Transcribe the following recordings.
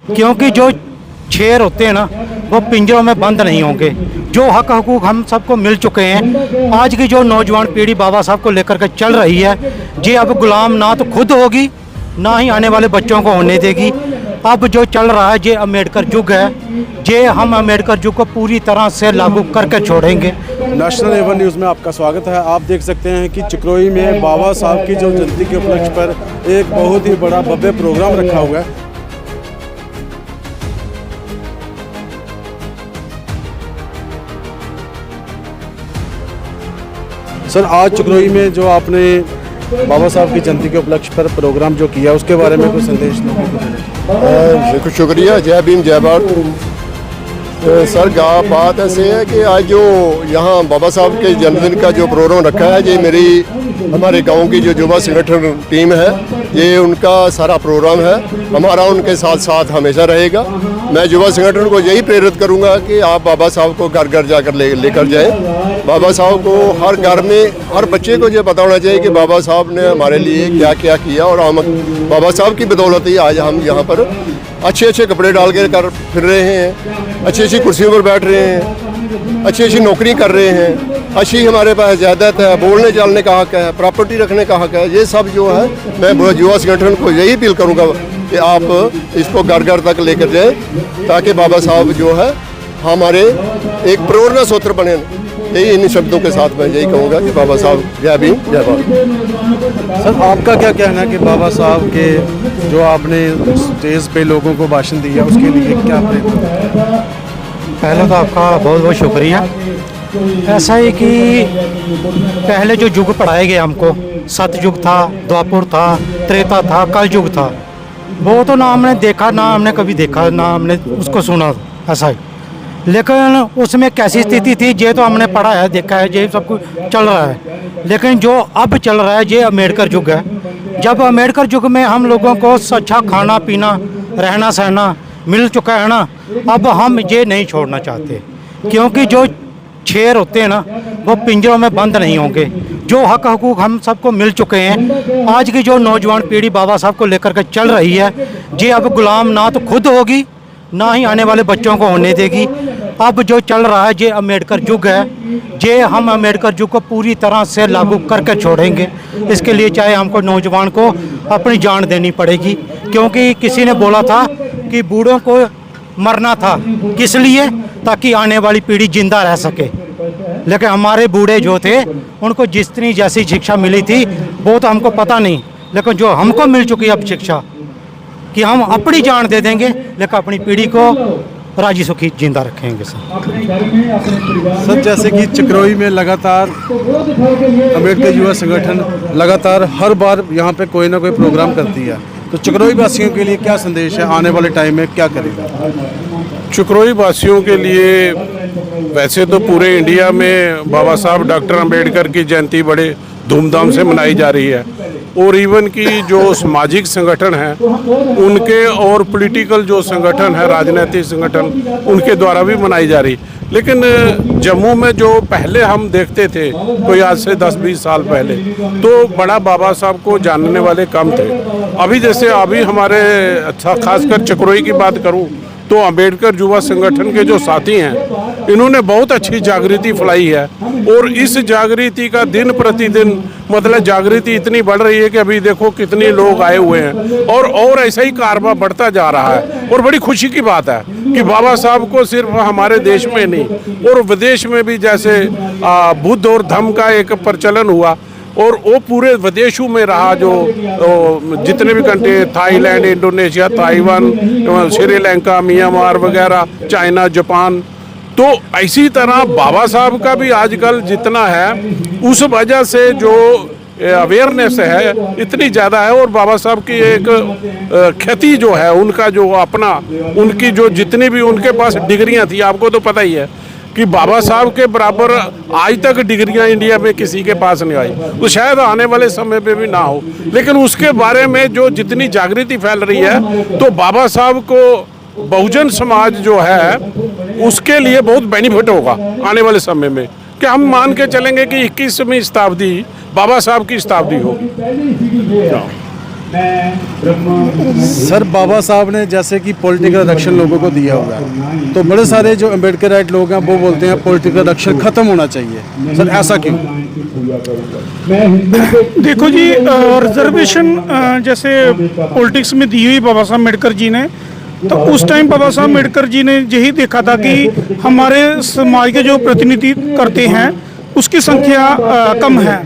क्योंकि जो शेर होते हैं ना वो पिंजरों में बंद नहीं होंगे। जो हक हकूक हम सबको मिल चुके हैं, आज की जो नौजवान पीढ़ी बाबा साहब को लेकर के चल रही है, ये अब गुलाम ना तो खुद होगी ना ही आने वाले बच्चों को होने देगी। अब जो चल रहा है ये अम्बेडकर युग है, ये हम अम्बेडकर युग को पूरी तरह से लागू करके छोड़ेंगे। नेशनल एवन न्यूज़ में आपका स्वागत है। आप देख सकते हैं कि चिकरोई में बाबा साहब की जो जयंती के उपलक्ष्य पर एक बहुत ही बड़ा भव्य प्रोग्राम रखा हुआ है। सर, आज चिकरोई में जो आपने बाबा साहब की जयंती के उपलक्ष्य पर प्रोग्राम जो किया उसके बारे में कुछ संदेश दें। शुक्रिया, जय भीम जय भारत। सर, बात ऐसे है कि आज जो यहाँ बाबा साहब के जन्मदिन का जो प्रोग्राम रखा है, ये मेरी हमारे गांव की जो युवा संगठन टीम है, ये उनका सारा प्रोग्राम है। हमारा उनके साथ साथ हमेशा रहेगा। मैं युवा संगठन को यही प्रेरित करूंगा कि आप बाबा साहब को घर घर जाकर लेकर जाएं। बाबा साहब को हर घर में हर बच्चे को ये बताना चाहिए कि बाबा साहब ने हमारे लिए क्या क्या किया, और हम बाबा साहब की बदौलत ही आज हम यहाँ पर अच्छे अच्छे कपड़े डाल के कर फिर रहे हैं, अच्छी अच्छी कुर्सियों पर बैठ रहे हैं, अच्छी अच्छी नौकरी कर रहे हैं, अच्छी हमारे पास जायदाद है, बोलने चालने का हक है, प्रॉपर्टी रखने का हक है। ये सब जो है मैं युवा संगठन को यही अपील करूँगा कि आप इसको घर घर तक लेकर जाएं, ताकि बाबा साहब जो है हमारे एक प्रेरणा सूत्र बने। यही इन शब्दों के साथ मैं यही कहूँगा कि बाबा साहब जय भीम जय भारत। सर, आपका क्या कहना है कि बाबा साहब के जो आपने स्टेज पे लोगों को भाषण दिया उसके लिए क्या पहले तो आपका बहुत बहुत शुक्रिया। ऐसा है कि पहले जो युग पढ़ाए गए हमको, सतयुग था, द्वापर था, त्रेता था, कल युग था, वो तो ना हमने देखा, ना हमने कभी देखा, ना हमने उसको सुना, ऐसा ही। लेकिन उसमें कैसी स्थिति थी ये तो हमने पढ़ा है, देखा है, ये सब कुछ चल रहा है। लेकिन जो अब चल रहा है ये अम्बेडकर युग है। जब अम्बेडकर युग में हम लोगों को अच्छा खाना पीना, रहना सहना मिल चुका है ना, अब हम ये नहीं छोड़ना चाहते। क्योंकि जो शेर होते हैं ना वो पिंजरों में बंद नहीं होंगे। जो हक हकूक हम सबको मिल चुके हैं, आज की जो नौजवान पीढ़ी बाबा साहब को लेकर के चल रही है, ये अब गुलाम ना तो खुद होगी ना ही आने वाले बच्चों को होने देगी। अब जो चल रहा है ये अम्बेडकर युग है, ये हम अम्बेडकर युग को पूरी तरह से लागू करके छोड़ेंगे। इसके लिए चाहे हमको नौजवान को अपनी जान देनी पड़ेगी। क्योंकि किसी ने बोला था कि बूढ़ों को मरना था, किस लिए? ताकि आने वाली पीढ़ी जिंदा रह सके। लेकिन हमारे बूढ़े जो थे उनको जितनी जैसी शिक्षा मिली थी वो तो हमको पता नहीं, लेकिन जो हमको मिल चुकी अब शिक्षा कि हम अपनी जान दे देंगे लेकिन अपनी पीढ़ी को राजी सुखी जिंदा रखेंगे। सर, जैसे कि चिकरोई में लगातार अम्बेडकर युवा संगठन लगातार हर बार यहाँ पे कोई ना कोई प्रोग्राम करती है, तो चिकरोई वासियों के लिए क्या संदेश है, आने वाले टाइम में क्या करेगा? चिकरोई वासियों के लिए वैसे तो पूरे इंडिया में बाबा साहब डॉक्टर अंबेडकर की जयंती बड़े धूमधाम से मनाई जा रही है, और इवन की जो सामाजिक संगठन हैं उनके और पॉलिटिकल जो संगठन है, राजनीतिक संगठन, उनके द्वारा भी मनाई जा रही। लेकिन जम्मू में जो पहले हम देखते थे, कोई आज से 10-20 साल पहले, तो बड़ा बाबा साहब को जानने वाले कम थे। अभी जैसे अभी हमारे अच्छा खासकर चिकरोई की बात करूं तो अम्बेडकर युवा संगठन के जो साथी हैं इन्होंने बहुत अच्छी जागृति फैलाई है, और इस जागृति का दिन प्रतिदिन मतलब जागृति इतनी बढ़ रही है कि अभी देखो कितने लोग आए हुए हैं, और ऐसा ही कारवा बढ़ता जा रहा है। और बड़ी खुशी की बात है कि बाबा साहब को सिर्फ हमारे देश में नहीं और विदेश में भी, जैसे बुद्ध और धम्म का एक प्रचलन हुआ और वो पूरे विदेशों में रहा, जो जितने भी country, Thailand, Indonesia, Taiwan, Sri Lanka, Myanmar वगैरह, चाइना, जापान, तो इसी तरह बाबा साहब का भी आजकल जितना है उस वजह से जो अवेयरनेस है इतनी ज़्यादा है। और बाबा साहब की एक ख्याति जो है, उनका जो अपना, उनकी जो जितनी भी उनके पास डिग्रियां थी, आपको तो पता ही है कि बाबा साहब के बराबर आज तक डिग्रियां इंडिया में किसी के पास नहीं आई, तो शायद आने वाले समय पे भी ना हो। लेकिन उसके बारे में जो जितनी जागृति फैल रही है, तो बाबा साहब को बहुजन समाज जो है उसके लिए बहुत बेनिफिट होगा आने वाले समय में, कि हम मान के चलेंगे कि 21वीं शताब्दी बाबा साहब की शताब्दी होगी। सर बाबा साहब ने जैसे कि पॉलिटिकल आरक्षण लोगों को दिया हुआ है, तो बड़े सारे जो अम्बेडकर राइट लोग हैं वो बोलते हैं पॉलिटिकल आरक्षण खत्म होना चाहिए। सर ऐसा क्यों? देखो जी, रिजर्वेशन जैसे पॉलिटिक्स में दी हुई बाबा साहब अम्बेडकर जी ने, तो उस टाइम बाबा साहब अम्बेडकर जी ने यही देखा था कि हमारे समाज के जो प्रतिनिधित्व करते हैं उसकी संख्या कम है।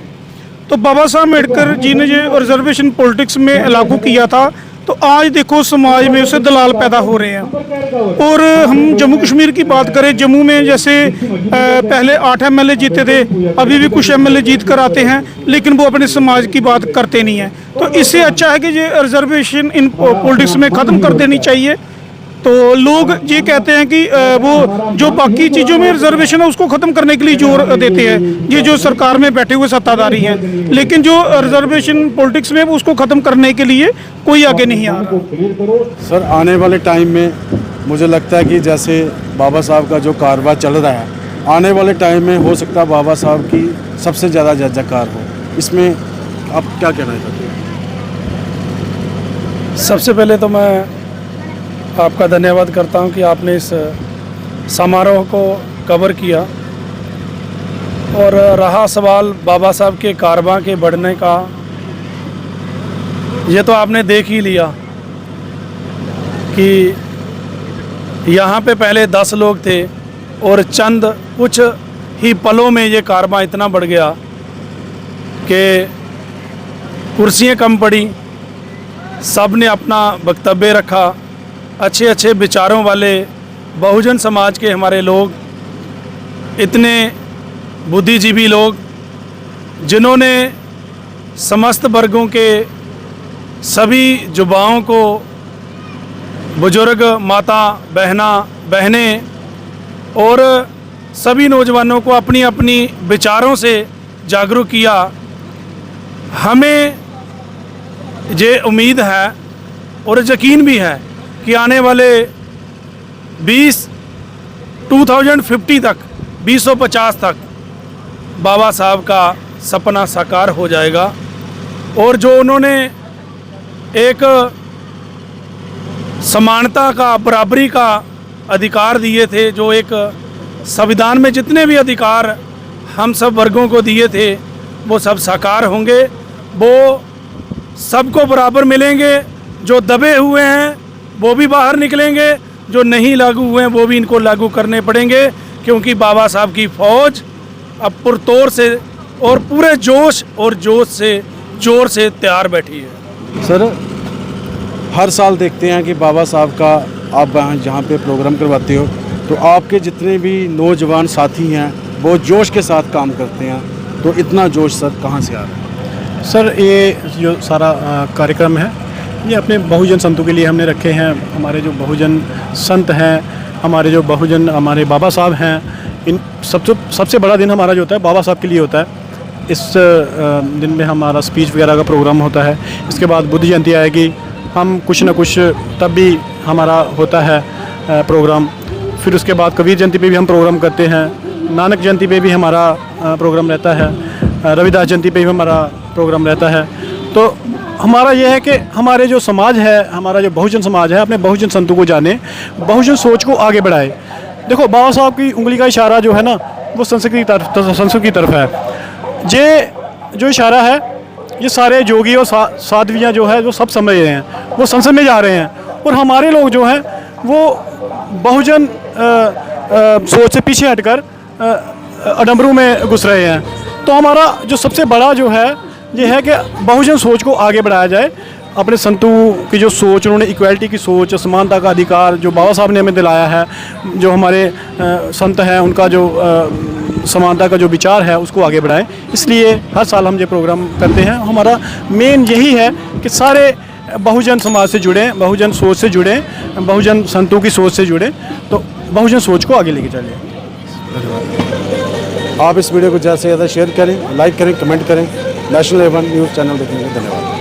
तो बाबा साहब अम्बेडकर जी ने जो रिजर्वेशन पॉलिटिक्स में लागू किया था, तो आज देखो समाज में उसे दलाल पैदा हो रहे हैं। और हम जम्मू कश्मीर की बात करें, जम्मू में जैसे पहले 8 MLA जीते थे, अभी भी कुछ MLA जीत कर आते हैं, लेकिन वो अपने समाज की बात करते नहीं हैं। तो इससे अच्छा है कि ये रिजर्वेशन इन पॉलिटिक्स में ख़त्म कर देनी चाहिए। तो लोग ये कहते हैं कि वो जो बाकी चीज़ों में रिजर्वेशन है उसको ख़त्म करने के लिए जोर देते हैं, ये जो सरकार में बैठे हुए सत्ताधारी हैं, लेकिन जो रिजर्वेशन पॉलिटिक्स में उसको ख़त्म करने के लिए कोई आगे नहीं आ रहा। सर आने वाले टाइम में मुझे लगता है कि जैसे बाबा साहब का जो कारवा चल रहा है, आने वाले टाइम में हो सकता है बाबा साहब की सबसे ज़्यादा जय-जयकार हो। इसमें आप क्या कहना चाहते हैं? सबसे पहले तो मैं आपका धन्यवाद करता हूं कि आपने इस समारोह को कवर किया। और रहा सवाल बाबा साहब के कारवां के बढ़ने का, ये तो आपने देख ही लिया कि यहाँ पे पहले 10 लोग थे और चंद कुछ ही पलों में ये कारवां इतना बढ़ गया कि कुर्सियाँ कम पड़ी, सब ने अपना वक्तव्य रखा। अच्छे अच्छे विचारों वाले बहुजन समाज के हमारे लोग, इतने बुद्धिजीवी लोग, जिन्होंने समस्त वर्गों के सभी युवाओं को, बुजुर्ग, माता बहनें और सभी नौजवानों को अपनी अपनी विचारों से जागरूक किया। हमें ये उम्मीद है और यकीन भी है कि आने वाले 2050 तक, 2050 तक बाबा साहब का सपना साकार हो जाएगा। और जो उन्होंने एक समानता का, बराबरी का अधिकार दिए थे, जो एक संविधान में जितने भी अधिकार हम सब वर्गों को दिए थे वो सब साकार होंगे, वो सबको बराबर मिलेंगे। जो दबे हुए हैं वो भी बाहर निकलेंगे, जो नहीं लागू हुए हैं वो भी इनको लागू करने पड़ेंगे, क्योंकि बाबा साहब की फ़ौज अब पुरतोड़ से और पूरे जोश और जोर से तैयार बैठी है। सर हर साल देखते हैं कि बाबा साहब का आप जहाँ पे प्रोग्राम करवाते हो, तो आपके जितने भी नौजवान साथी हैं वो जोश के साथ काम करते हैं, तो इतना जोश सर कहाँ से आ रहा है? सर ये जो सारा कार्यक्रम है ये अपने बहुजन संतों के लिए हमने रखे हैं। हमारे जो बहुजन संत हैं, हमारे जो बहुजन हमारे बाबा साहब हैं, इन सबसे बड़ा दिन हमारा जो होता है बाबा साहब के लिए होता है। इस दिन में हमारा स्पीच वगैरह का प्रोग्राम होता है। इसके बाद बुद्ध जयंती आएगी, हम कुछ न कुछ तब भी हमारा होता है प्रोग्राम। फिर उसके बाद कबीर जयंती पे भी हम प्रोग्राम करते हैं, नानक जयंती पे भी हमारा प्रोग्राम रहता है, रविदास जयंती पे भी हमारा प्रोग्राम रहता है। तो हमारा ये है कि हमारे जो समाज है, हमारा जो बहुजन समाज है, अपने बहुजन संतों को जाने, बहुजन सोच को आगे बढ़ाए। देखो बाबा साहब की उंगली का इशारा जो है ना वो संस्कृत की तरफ है। ये जो इशारा है ये सारे जोगी और साध्वियाँ जो है वो सब समझ रहे हैं, वो संसद में जा रहे हैं। और हमारे लोग जो हैं वो बहुजन सोच से पीछे हटकर अडम्बरू में घुस रहे हैं। तो हमारा जो सबसे बड़ा जो है ये है कि बहुजन सोच को आगे बढ़ाया जाए। अपने संतों की जो सोच, उन्होंने इक्वालिटी की सोच, समानता का अधिकार जो बाबा साहब ने हमें दिलाया है, जो हमारे संत हैं उनका जो समानता का जो विचार है उसको आगे बढ़ाएं। इसलिए हर साल हम ये प्रोग्राम करते हैं। हमारा मेन यही है कि सारे बहुजन समाज से जुड़ें, बहुजन सोच से जुड़ें, बहुजन संतों की सोच से जुड़ें, तो बहुजन सोच को आगे लेके चलें। आप इस वीडियो को ज़्यादा से ज़्यादा शेयर करें, लाइक करें, कमेंट करें। नेशनल A1 न्यूज़ चैनल देखने के लिए धन्यवाद।